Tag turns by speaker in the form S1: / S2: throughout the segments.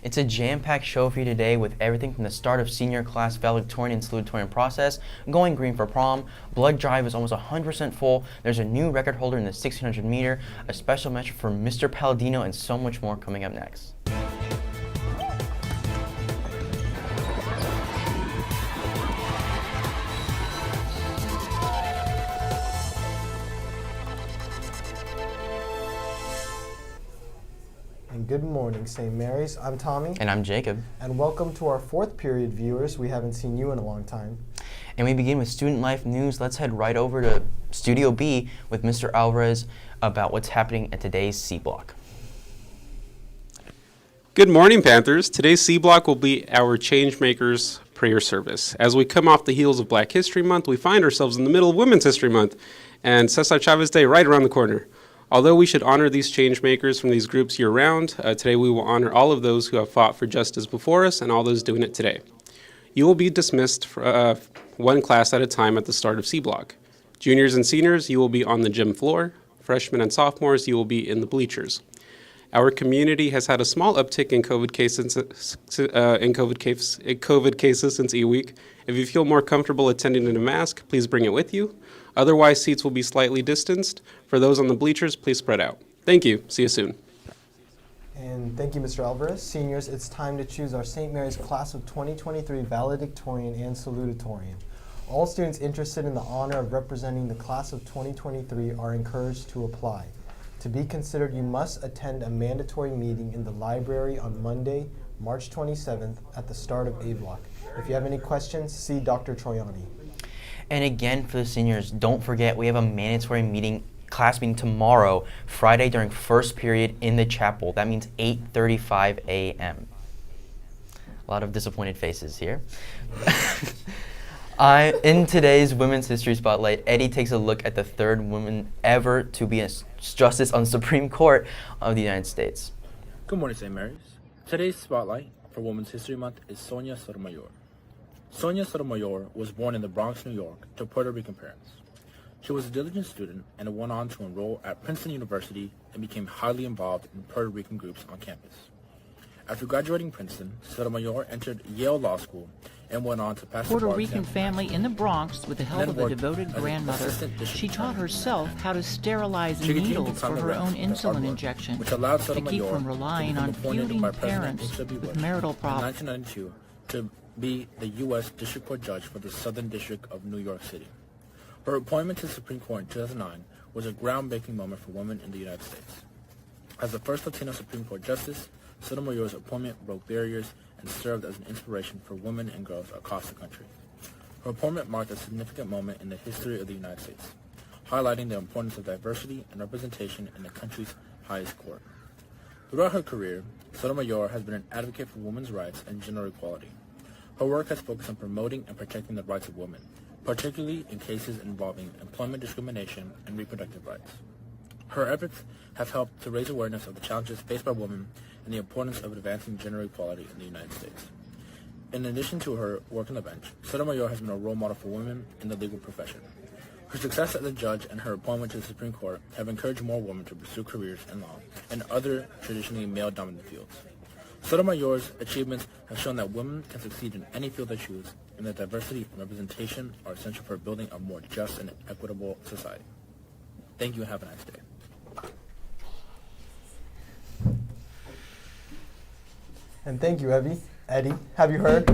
S1: It's a jam-packed show for you today with everything from the start of senior class valedictorian and salutatorian process, going green for prom, blood drive is almost 100% full, there's a new record holder in the 1600 meter, a special measure for Mr. Palladino, and so much more coming up next.
S2: Good morning, St. Mary's. I'm Tommy.
S1: And I'm Jacob.
S2: And welcome to our fourth period viewers. We haven't seen you in a long time.
S1: And we begin with student life news. Let's head right over to Studio B with Mr. Alvarez about what's happening at today's C Block.
S3: Good morning, Panthers. Today's C Block will be our Changemakers prayer service. As we come off the heels of Black History Month, we find ourselves in the middle of Women's History Month and Cesar Chavez Day right around the corner. Although we should honor these change makers from these groups year-round, today we will honor all of those who have fought for justice before us and all those doing it today. You will be dismissed one class at a time at the start of C Block. Juniors and seniors, you will be on the gym floor. Freshmen and sophomores, you will be in the bleachers. Our community has had a small uptick in COVID cases since E-Week. If you feel more comfortable attending in a mask, please bring it with you. Otherwise, seats will be slightly distanced. For those on the bleachers, please spread out. Thank you. See you soon.
S2: And thank you, Mr. Alvarez. Seniors, it's time to choose our St. Mary's Class of 2023 valedictorian and salutatorian. All students interested in the honor of representing the Class of 2023 are encouraged to apply. To be considered, you must attend a mandatory meeting in the library on Monday, March 27th at the start of A Block. If you have any questions, see Dr. Troiani.
S1: And again, for the seniors, don't forget we have a mandatory class meeting tomorrow, Friday during first period in the chapel. That means 8:35 a.m. A lot of disappointed faces here. In today's Women's History Spotlight, Eddie takes a look at the third woman ever to be a justice on the Supreme Court of the United States.
S4: Good morning, St. Mary's. Today's spotlight for Women's History Month is Sonia Sotomayor. Sonia Sotomayor was born in the Bronx, New York, to Puerto Rican parents. She was a diligent student and went on to enroll at Princeton University and became highly involved in Puerto Rican groups on campus. After graduating Princeton, Sotomayor entered Yale Law School and went on to pass the
S5: Puerto
S4: bar
S5: Rican
S4: exam.
S5: family in the Bronx with the help of a devoted grandmother. She taught herself how to sterilize needles for her own insulin injection
S4: which allowed
S5: to keep
S4: Sotomayor
S5: from relying
S4: to be
S5: on
S4: appointed
S5: feuding
S4: by President
S5: parents
S4: H.W.
S5: with
S4: Bush
S5: marital
S4: in
S5: problems.
S4: 1992 to be the U.S. District Court Judge for the Southern District of New York City. Her appointment to the Supreme Court in 2009 was a groundbreaking moment for women in the United States. As the first Latino Supreme Court Justice, Sotomayor's appointment broke barriers and served as an inspiration for women and girls across the country. Her appointment marked a significant moment in the history of the United States, highlighting the importance of diversity and representation in the country's highest court. Throughout her career, Sotomayor has been an advocate for women's rights and gender equality. Her work has focused on promoting and protecting the rights of women, particularly in cases involving employment discrimination and reproductive rights. Her efforts have helped to raise awareness of the challenges faced by women and the importance of advancing gender equality in the United States. In addition to her work on the bench, Sotomayor has been a role model for women in the legal profession. Her success as a judge and her appointment to the Supreme Court have encouraged more women to pursue careers in law and other traditionally male-dominated fields. Sotomayor's achievements have shown that women can succeed in any field they choose, and that diversity and representation are essential for building a more just and equitable society. Thank you and have a nice day.
S2: And thank you, Eddie. Have you heard?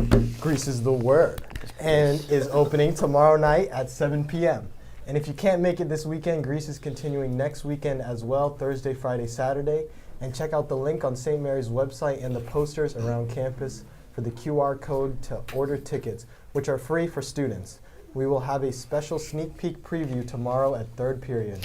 S2: Grease is the word and is opening tomorrow night at 7 p.m. And if you can't make it this weekend, Grease is continuing next weekend as well, Thursday, Friday, Saturday. And check out the link on St. Mary's website and the posters around campus for the QR code to order tickets, which are free for students. We will have a special sneak peek preview tomorrow at third period.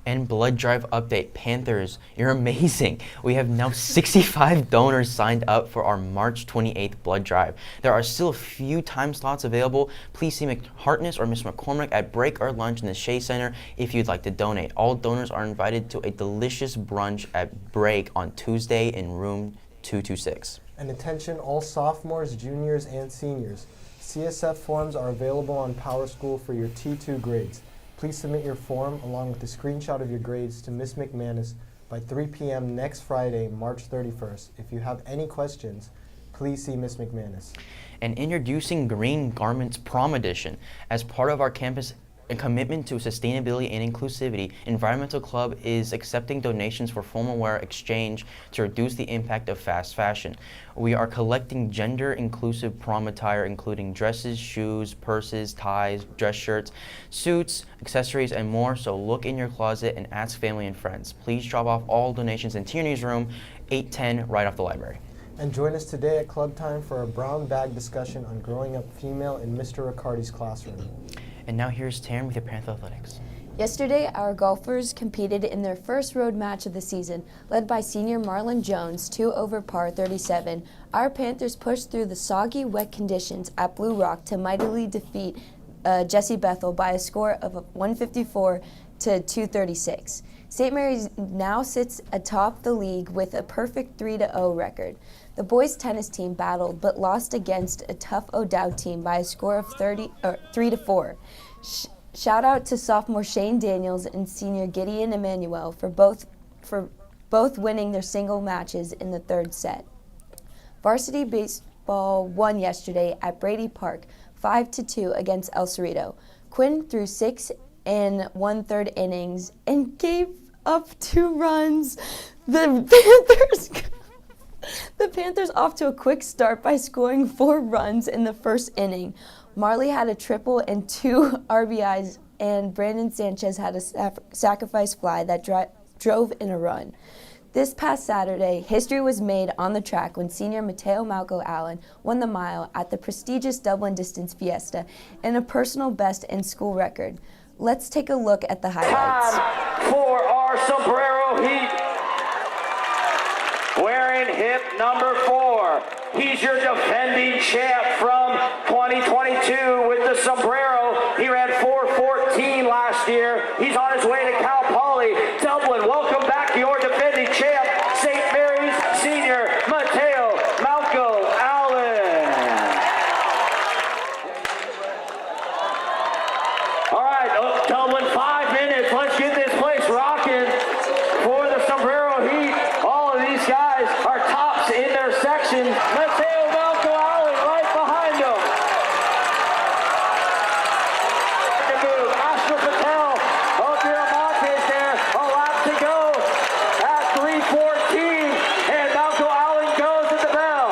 S1: And blood drive update, Panthers, you're amazing. We have now 65 donors signed up for our March 28th blood drive. There are still a few time slots available. Please see Hartness or Ms. McCormick at break or lunch in the Shea Center if you'd like to donate. All donors are invited to a delicious brunch at break on Tuesday in room 226.
S2: And attention all sophomores, juniors, and seniors. CSF forms are available on PowerSchool for your T2 grades. Please submit your form along with a screenshot of your grades to Ms. McManus by 3 p.m. next Friday, March 31st. If you have any questions, please see Ms. McManus.
S1: And introducing Green Garments Prom Edition. As part of our campus commitment to sustainability and inclusivity, Environmental Club is accepting donations for formal wear exchange to reduce the impact of fast fashion. We are collecting gender-inclusive prom attire, including dresses, shoes, purses, ties, dress shirts, suits, accessories, and more, so look in your closet and ask family and friends. Please drop off all donations in Tierney's room, 810, right off the library.
S2: And join us today at Club Time for a brown bag discussion on growing up female in Mr. Riccardi's classroom.
S1: And now here's Taryn with your Panther Athletics.
S6: Yesterday, our golfers competed in their first road match of the season. Led by senior Marlon Jones, 2 over par 37, our Panthers pushed through the soggy, wet conditions at Blue Rock to mightily defeat Jesse Bethel by a score of 154 to 236. St. Mary's now sits atop the league with a perfect 3-0 record. The boys' tennis team battled but lost against a tough O'Dowd team by a score of 3-4. Shout out to sophomore Shane Daniels and senior Gideon Emmanuel for both winning their single matches in the third set. Varsity baseball won yesterday at Brady Park 5-2 against El Cerrito. Quinn threw 6 and 1/3 innings and gave up 2 runs. The Panthers off to a quick start by scoring 4 runs in the first inning. Marley had a triple and 2 RBIs, and Brandon Sanchez had a sacrifice fly that drove in a run. This past Saturday, history was made on the track when senior Mateo Malco Allen won the mile at the prestigious Dublin Distance Fiesta and a personal best and school record. Let's take a look at the highlights.
S7: Time for our sombrero heat. Wearing hip number 4, he's your defending champ from 2022 with the sombrero. He ran 4:14 last year. He's on his way to Cal Poly. Dublin, welcome back your defending champ, St. Mary's senior Mateo Malco Allen. All right, Dublin, 5 minutes. Let's get this place rocking for the sombrero heat. All of these guys are tops in their section. Mateo Malco Allen right behind him. To move, Astro Patel, Montes there, a lap to go at 3:14, and Malco Allen goes at the bell.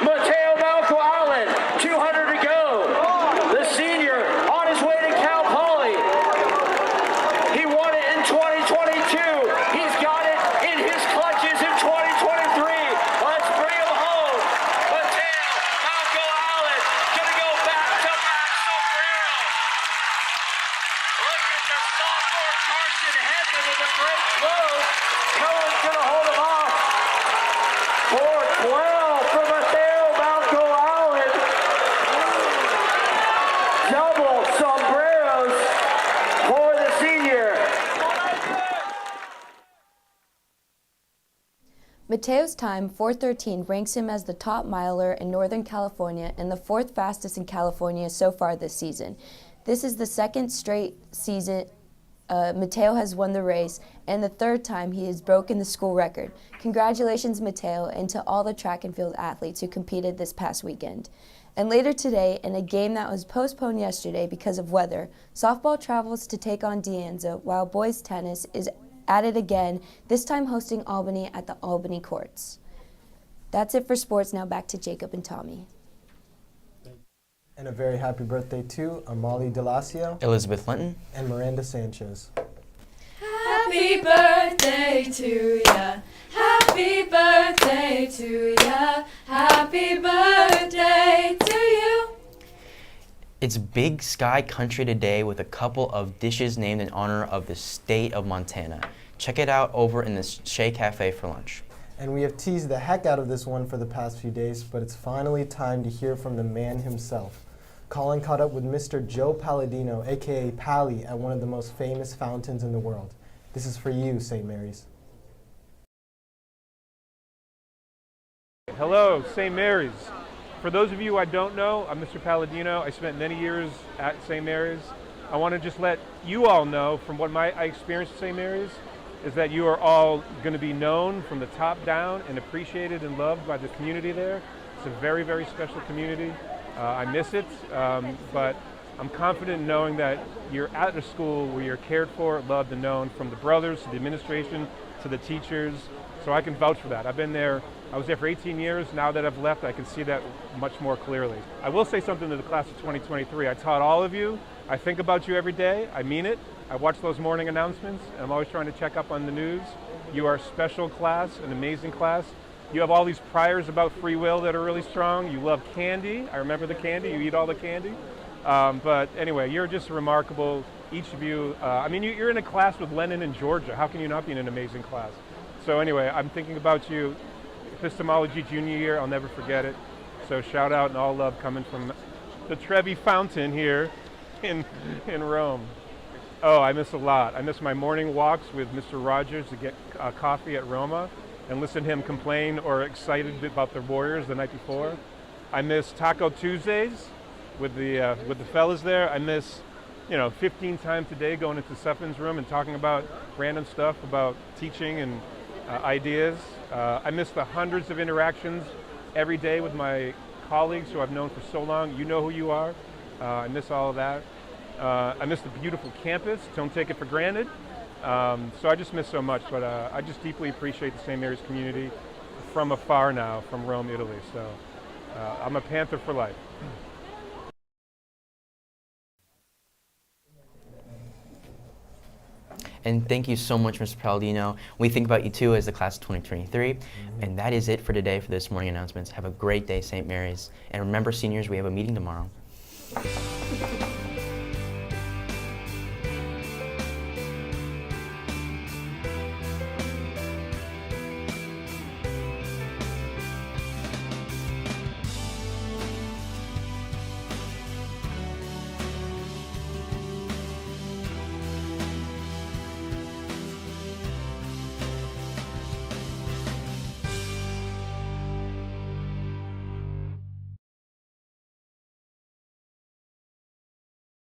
S7: Mateo Malco Allen, 200 to go. The senior on his way to Cal Poly. He won it in 2022. He's got it in his clutches in 2023. Let's bring him home. Mateo Malco Allen gonna go back to back sombrero. Look at the sophomore Carson Hedman with a great throw. Cohen's gonna hold him off. 4-12 for Mateo Malco Allen. Double sombreros for the senior.
S6: Mateo's time, 4:13, ranks him as the top miler in Northern California and the 4th fastest in California so far this season. This is the 2nd straight season Mateo has won the race and the 3rd time he has broken the school record. Congratulations, Mateo, and to all the track and field athletes who competed this past weekend. And later today, in a game that was postponed yesterday because of weather, softball travels to take on De Anza, while boys tennis is at it again, this time hosting Albany at the Albany courts. That's it for sports. Now back to Jacob and Tommy.
S2: And a very happy birthday to Amali Delasio
S1: Elizabeth Linton.
S2: and Miranda Sanchez.
S8: Happy birthday to ya. Happy birthday to ya. Happy birthday to you.
S1: It's Big Sky Country today with a couple of dishes named in honor of the state of Montana. Check it out over in the Shea Cafe for lunch.
S2: And we have teased the heck out of this one for the past few days, but it's finally time to hear from the man himself. Colin caught up with Mr. Joe Palladino, aka Pally, at one of the most famous fountains in the world. This is for you, St. Mary's.
S9: Hello, St. Mary's. For those of you I don't know, I'm Mr. Palladino. I spent many years at St. Mary's. I want to just let you all know from what I experienced at St. Mary's is that you are all going to be known from the top down and appreciated and loved by the community there. It's a very, very special community. I miss it, but I'm confident in knowing that you're at a school where you're cared for, loved, and known, from the brothers to the administration to the teachers. So I can vouch for that. I've been there, I was there for 18 years. Now that I've left, I can see that much more clearly. I will say something to the class of 2023. I taught all of you. I think about you every day. I mean it. I watch those morning announcements, and I'm always trying to check up on the news. You are a special class, an amazing class. You have all these priors about free will that are really strong. You love candy. I remember the candy. You eat all the candy. But anyway, you're just remarkable, each of you. I mean, you're in a class with Lenin in Georgia. How can you not be in an amazing class? So anyway, I'm thinking about you. Epistemology junior year, I'll never forget it. So shout out and all love coming from the Trevi Fountain here in Rome. Oh, I miss a lot. I miss my morning walks with Mr. Rogers to get coffee at Roma and listen to him complain or excited about the Warriors the night before. I miss Taco Tuesdays with the fellas there. I miss, 15 times a day going into Suffin's room and talking about random stuff about teaching and ideas. I miss the hundreds of interactions every day with my colleagues who I've known for so long. You know who you are. I miss all of that. I miss the beautiful campus. Don't take it for granted. So I just miss so much, but I just deeply appreciate the St. Mary's community from afar now, from Rome, Italy. So I'm a Panther for life.
S1: And thank you so much, Mr. Palladino. We think about you too as the class of 2023. And that is it for today for this morning announcements. Have a great day, St. Mary's. And remember, seniors, we have a meeting tomorrow.